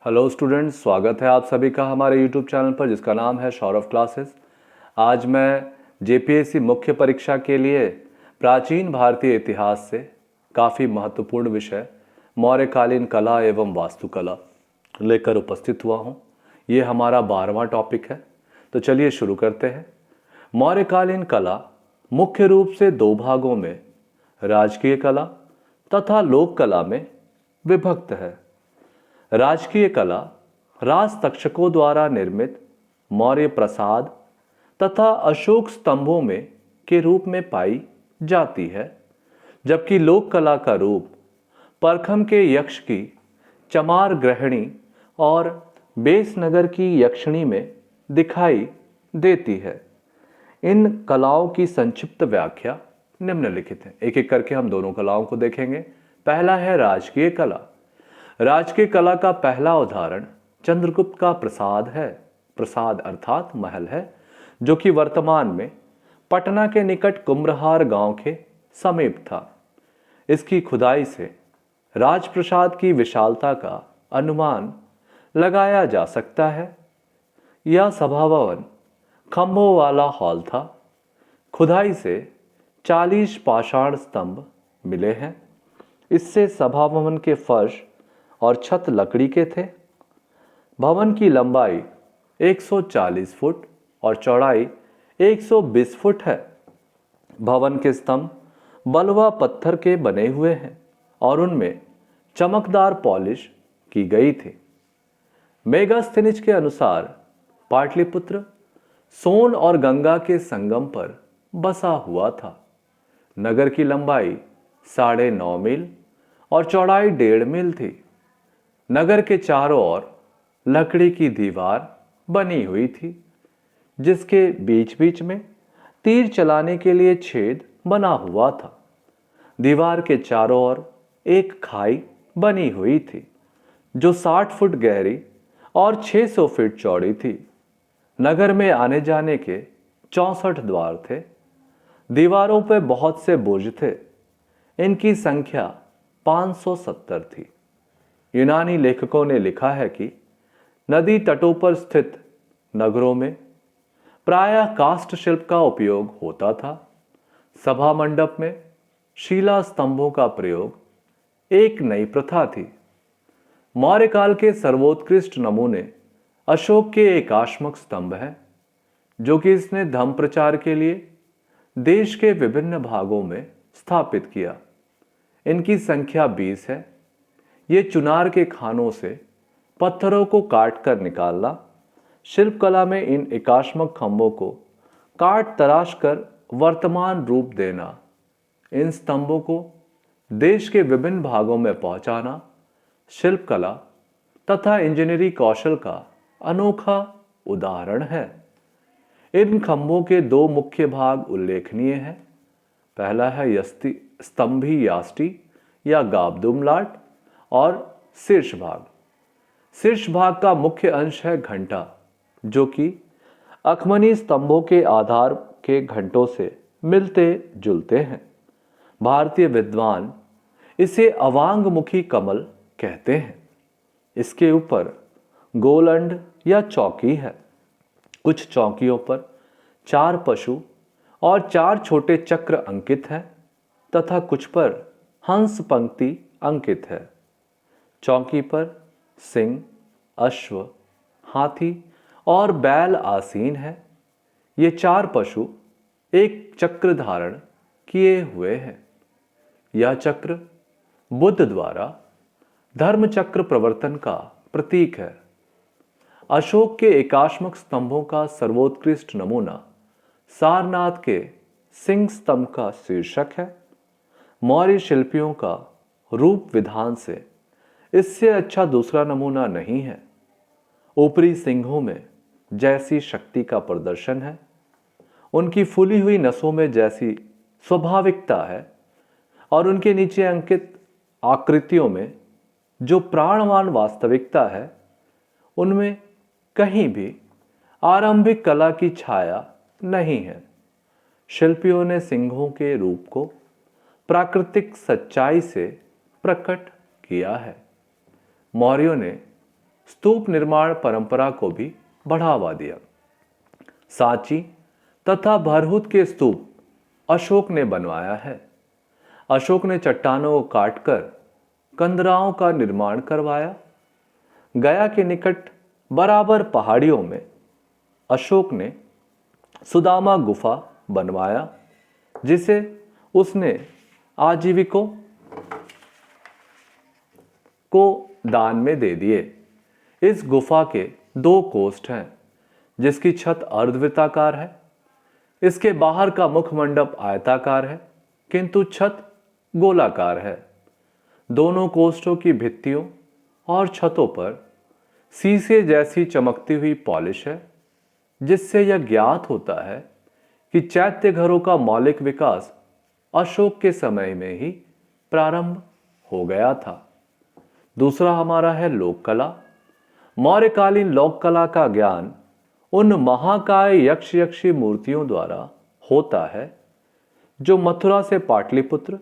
Hello students, स्वागत है आप सभी का हमारे यूट्यूब चैनल पर जिसका नाम है सौरव क्लासेस। आज मैं जेपीएससी मुख्य परीक्षा के लिए प्राचीन भारतीय इतिहास से काफ़ी महत्वपूर्ण विषय मौर्यकालीन कला एवं वास्तुकला लेकर उपस्थित हुआ हूँ। ये हमारा 12वां टॉपिक है, तो चलिए शुरू करते हैं। मौर्यकालीन कला मुख्य रूप से दो भागों में राजकीय कला तथा लोक कला में विभक्त है। राजकीय कला राज तक्षकों द्वारा निर्मित मौर्य प्रासाद तथा अशोक स्तंभों में के रूप में पाई जाती है, जबकि लोक कला का रूप परखम के यक्ष की चमार गृहिणी और बेसनगर की यक्षिणी में दिखाई देती है। इन कलाओं की संक्षिप्त व्याख्या निम्नलिखित है। एक एक करके हम दोनों कलाओं को देखेंगे। पहला है राजकीय कला। राजकीय कला का पहला उदाहरण चंद्रगुप्त का प्रासाद है। प्रासाद अर्थात महल है, जो कि वर्तमान में पटना के निकट कुम्भरहार गांव के समीप था। इसकी खुदाई से राजप्रासाद की विशालता का अनुमान लगाया जा सकता है। यह सभा भवन खंभों वाला हॉल था। खुदाई से 40 पाषाण स्तंभ मिले हैं। इससे सभा भवन के फर्श और छत लकड़ी के थे। भवन की लंबाई 140 फुट और चौड़ाई 120 फुट है। भवन के स्तंभ बलुआ पत्थर के बने हुए हैं और उनमें चमकदार पॉलिश की गई थी। मेगास्थनीज के अनुसार पाटलिपुत्र सोन और गंगा के संगम पर बसा हुआ था। नगर की लंबाई 9.5 मील और चौड़ाई 1.5 मील थी। नगर के चारों ओर लकड़ी की दीवार बनी हुई थी, जिसके बीच बीच में तीर चलाने के लिए छेद बना हुआ था। दीवार के चारों ओर एक खाई बनी हुई थी, जो 60 फुट गहरी और 600 फीट चौड़ी थी। नगर में आने जाने के 64 द्वार थे। दीवारों पर बहुत से बुर्ज थे। इनकी संख्या 570 थी। यूनानी लेखकों ने लिखा है कि नदी तटों पर स्थित नगरों में प्रायः काष्ठ शिल्प का उपयोग होता था। सभा मंडप में शिला स्तंभों का प्रयोग एक नई प्रथा थी। मौर्यकाल के सर्वोत्कृष्ट नमूने अशोक के एकाश्मक स्तंभ है, जो कि इसने धर्म प्रचार के लिए देश के विभिन्न भागों में स्थापित किया। इनकी संख्या 20 है। ये चुनार के खानों से पत्थरों को काटकर निकालना, शिल्पकला में इन एकाश्मक खंभों को काट तराश कर वर्तमान रूप देना, इन स्तंभों को देश के विभिन्न भागों में पहुंचाना शिल्पकला तथा इंजीनियरिंग कौशल का अनोखा उदाहरण है। इन खंभों के दो मुख्य भाग उल्लेखनीय हैं। पहला है यष्टि स्तंभी याष्टि या गाबदुम और शीर्ष भाग। शीर्ष भाग का मुख्य अंश है घंटा, जो कि अखमनी स्तंभों के आधार के घंटों से मिलते जुलते हैं। भारतीय विद्वान इसे अवांगमुखी कमल कहते हैं। इसके ऊपर गोलंड या चौकी है। कुछ चौकियों पर 4 पशु और 4 छोटे चक्र अंकित हैं तथा कुछ पर हंस पंक्ति अंकित है। चौकी पर सिंह, अश्व, हाथी और बैल आसीन है। ये 4 पशु एक चक्र धारण किए हुए हैं। यह चक्र बुद्ध द्वारा धर्म चक्र प्रवर्तन का प्रतीक है। अशोक के एकाश्मक स्तंभों का सर्वोत्कृष्ट नमूना सारनाथ के सिंह स्तंभ का शीर्षक है। मौर्य शिल्पियों का रूप विधान से इससे अच्छा दूसरा नमूना नहीं है। ऊपरी सिंहों में जैसी शक्ति का प्रदर्शन है, उनकी फूली हुई नसों में जैसी स्वाभाविकता है और उनके नीचे अंकित आकृतियों में जो प्राणवान वास्तविकता है, उनमें कहीं भी आरंभिक कला की छाया नहीं है। शिल्पियों ने सिंहों के रूप को प्राकृतिक सच्चाई से प्रकट किया है। मौर्यों ने स्तूप निर्माण परंपरा को भी बढ़ावा दिया। सांची तथा भरहुत के स्तूप अशोक ने बनवाया है। अशोक ने चट्टानों को काटकर कंदराओं का निर्माण करवाया। गया के निकट बराबर पहाड़ियों में अशोक ने सुदामा गुफा बनवाया, जिसे उसने आजीविकों को दान में दे दिए। इस गुफा के 2 कोष्ठ हैं, जिसकी छत अर्धवृत्ताकार है। इसके बाहर का मुखमंडप आयताकार है, किंतु छत गोलाकार है। दोनों कोष्ठों की भित्तियों और छतों पर शीशे जैसी चमकती हुई पॉलिश है, जिससे यह ज्ञात होता है कि चैत्य घरों का मौलिक विकास अशोक के समय में ही प्रारंभ हो गया था। दूसरा हमारा है लोक कला। मौर्यकालीन लोक कला का ज्ञान उन महाकाय यक्ष यक्षी मूर्तियों द्वारा होता है जो मथुरा से पाटलिपुत्र,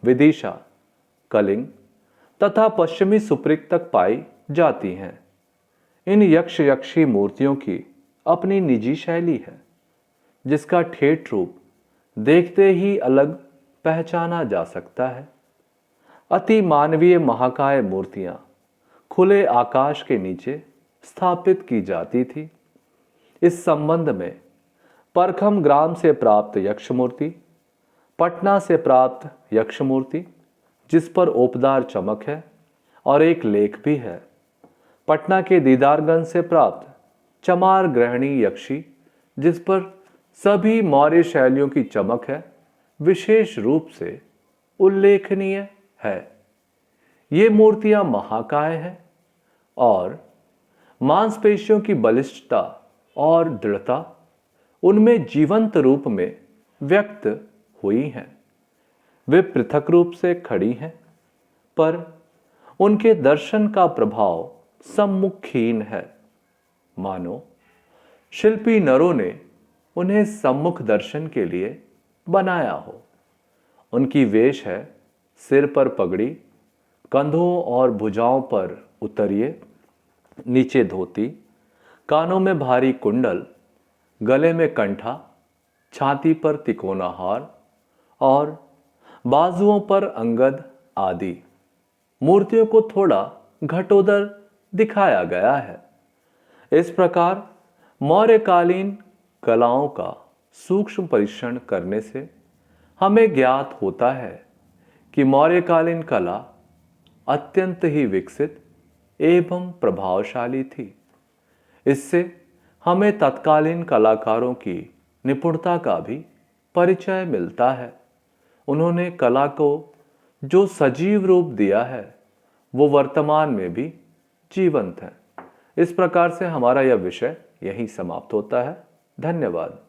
विदिशा, कलिंग तथा पश्चिमी सुप्रीक तक पाई जाती हैं। इन यक्ष यक्षी मूर्तियों की अपनी निजी शैली है, जिसका ठेठ रूप देखते ही अलग पहचाना जा सकता है। अति मानवीय महाकाय मूर्तियां खुले आकाश के नीचे स्थापित की जाती थी। इस संबंध में परखम ग्राम से प्राप्त यक्ष मूर्ति, पटना से प्राप्त यक्ष मूर्ति जिस पर ओपदार चमक है और एक लेख भी है, पटना के दीदारगंज से प्राप्त चमार ग्रहणी यक्षी जिस पर सभी मौर्य शैलियों की चमक है, विशेष रूप से उल्लेखनीय है। ये मूर्तियां महाकाय हैं और मांसपेशियों की बलिष्ठता और दृढ़ता उनमें जीवंत रूप में व्यक्त हुई हैं। वे पृथक रूप से खड़ी हैं, पर उनके दर्शन का प्रभाव सम्मुखहीन है, मानो शिल्पी नरों ने उन्हें सम्मुख दर्शन के लिए बनाया हो। उनकी वेश है सिर पर पगड़ी, कंधों और भुजाओं पर उतरिए, नीचे धोती, कानों में भारी कुंडल, गले में कंठा, छाती पर तिकोना हार और बाजुओं पर अंगद आदि। मूर्तियों को थोड़ा घटोदर दिखाया गया है। इस प्रकार मौर्यकालीन कलाओं का सूक्ष्म परीक्षण करने से हमें ज्ञात होता है कि मौर्यकालीन कला अत्यंत ही विकसित एवं प्रभावशाली थी। इससे हमें तत्कालीन कलाकारों की निपुणता का भी परिचय मिलता है। उन्होंने कला को जो सजीव रूप दिया है वो वर्तमान में भी जीवंत है। इस प्रकार से हमारा यह विषय यहीं समाप्त होता है। धन्यवाद।